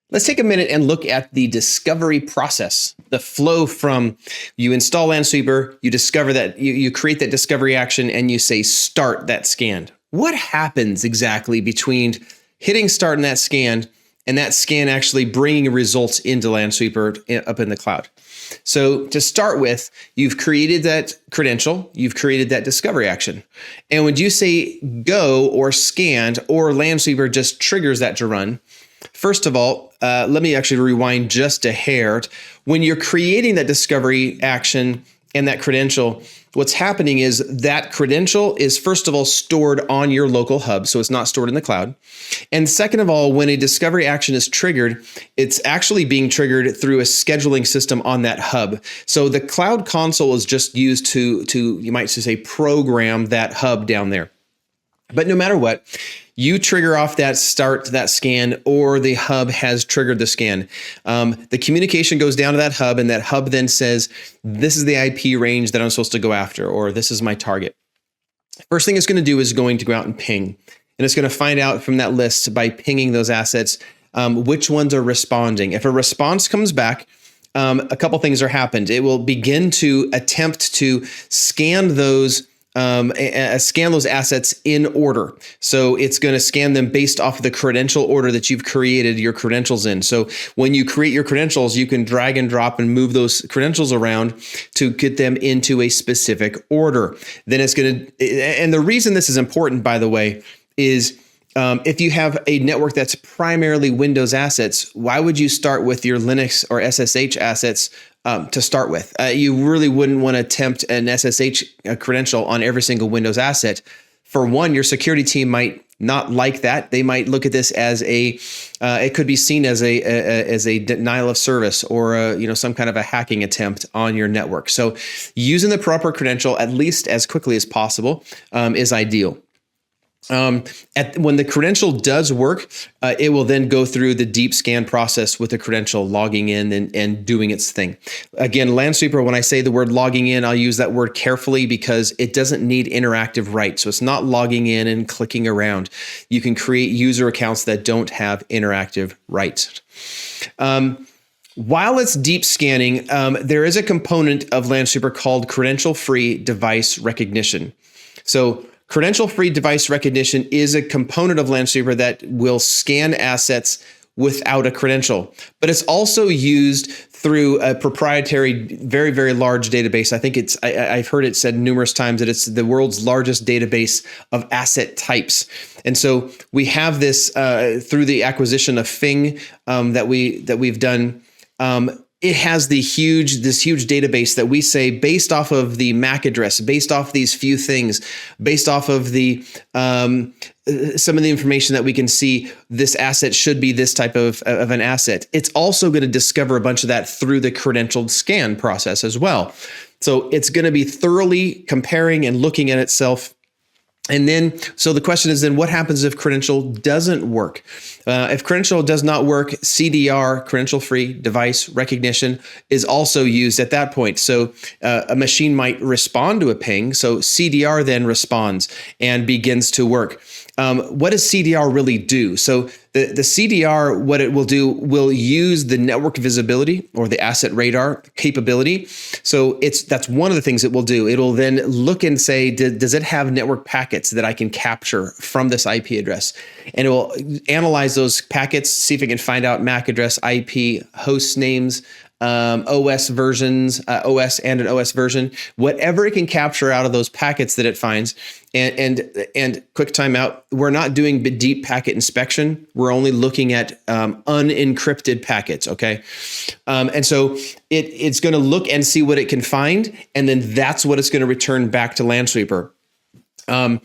Let's take a minute and look at the discovery process, the flow from you install Lansweeper, you discover that you create that discovery action and you say start that scan. What happens exactly between hitting start in that scan and that scan actually bringing results into Lansweeper up in the cloud? So to start with, you've created that credential, you've created that discovery action. And when you say go or scanned or Lansweeper just triggers that to run, first of all, let me actually rewind just a hair. When you're creating that discovery action and that credential, what's happening is that credential is first of all stored on your local hub, so it's not stored in the cloud. And second of all, when a discovery action is triggered, it's actually being triggered through a scheduling system on that hub. So the cloud console is just used to you might say program that hub down there. But no matter what, you trigger off that start, that scan, or the hub has triggered the scan. The communication goes down to that hub, and that hub then says, this is the IP range that I'm supposed to go after, or this is my target. First thing it's going to do is going to go out and ping. And it's going to find out from that list by pinging those assets, which ones are responding. If a response comes back, a couple things are happened. It will begin to attempt to scan those assets in order. So it's going to scan them based off of the credential order that you've created your credentials in. So when you create your credentials, you can drag and drop and move those credentials around to get them into a specific order. Then it's going to, and the reason this is important, by the way, is if you have a network that's primarily Windows assets, why would you start with your Linux or SSH assets to start with? You really wouldn't want to attempt an SSH credential on every single Windows asset. For one, your security team might not like that. They might look at this as it could be seen as a denial of service or some kind of a hacking attempt on your network. So using the proper credential, at least as quickly as possible, is ideal. When the credential does work, it will then go through the deep scan process with the credential logging in and doing its thing. Again, Lansweeper, when I say the word logging in, I'll use that word carefully because it doesn't need interactive rights. So it's not logging in and clicking around. You can create user accounts that don't have interactive rights. While it's deep scanning, there is a component of Lansweeper called Credential-Free Device Recognition. So Credential-Free Device Recognition is a component of Lansweeper that will scan assets without a credential, but it's also used through a proprietary, very, very large database. I think I've heard it said numerous times that it's the world's largest database of asset types. And so we have this through the acquisition of Fing that we've done. It has this huge database that we say based off of the MAC address, based off these few things, based off of the some of the information that we can see, this asset should be this type of an asset. It's also going to discover a bunch of that through the credentialed scan process as well. So it's going to be thoroughly comparing and looking at itself. And then, so the question is then what happens if credential doesn't work? If credential does not work, CDR, Credential-Free Device Recognition, is also used at that point. So a machine might respond to a ping. So CDR then responds and begins to work. What does CDR really do? So the CDR, what it will do, will use the network visibility or the asset radar capability. So that's one of the things it will do. It'll then look and say, does it have network packets that I can capture from this IP address? And it will analyze those packets, see if it can find out MAC address, IP, host names, OS versions, OS and an OS version, whatever it can capture out of those packets that it finds. And quick timeout, we're not doing deep packet inspection. We're only looking at unencrypted packets, okay? And so it's going to look and see what it can find, and then that's what it's going to return back to Lansweeper. And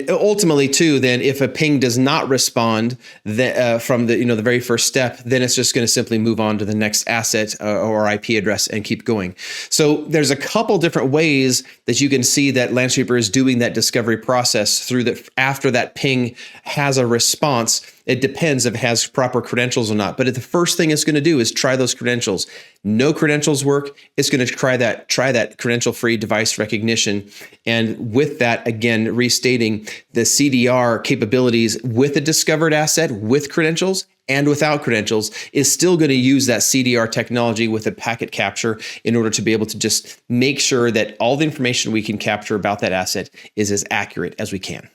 ultimately too, then if a ping does not respond from the very first step, then it's just going to simply move on to the next asset or IP address and keep going. So there's a couple different ways that you can see that Lansweeper is doing that discovery process after that ping has a response. It depends if it has proper credentials or not. But the first thing it's going to do is try those credentials. No credentials work. It's going to try that credential-free device recognition. And with that, again, again, restating the CDR capabilities with a discovered asset with credentials and without credentials is still going to use that CDR technology with a packet capture in order to be able to just make sure that all the information we can capture about that asset is as accurate as we can.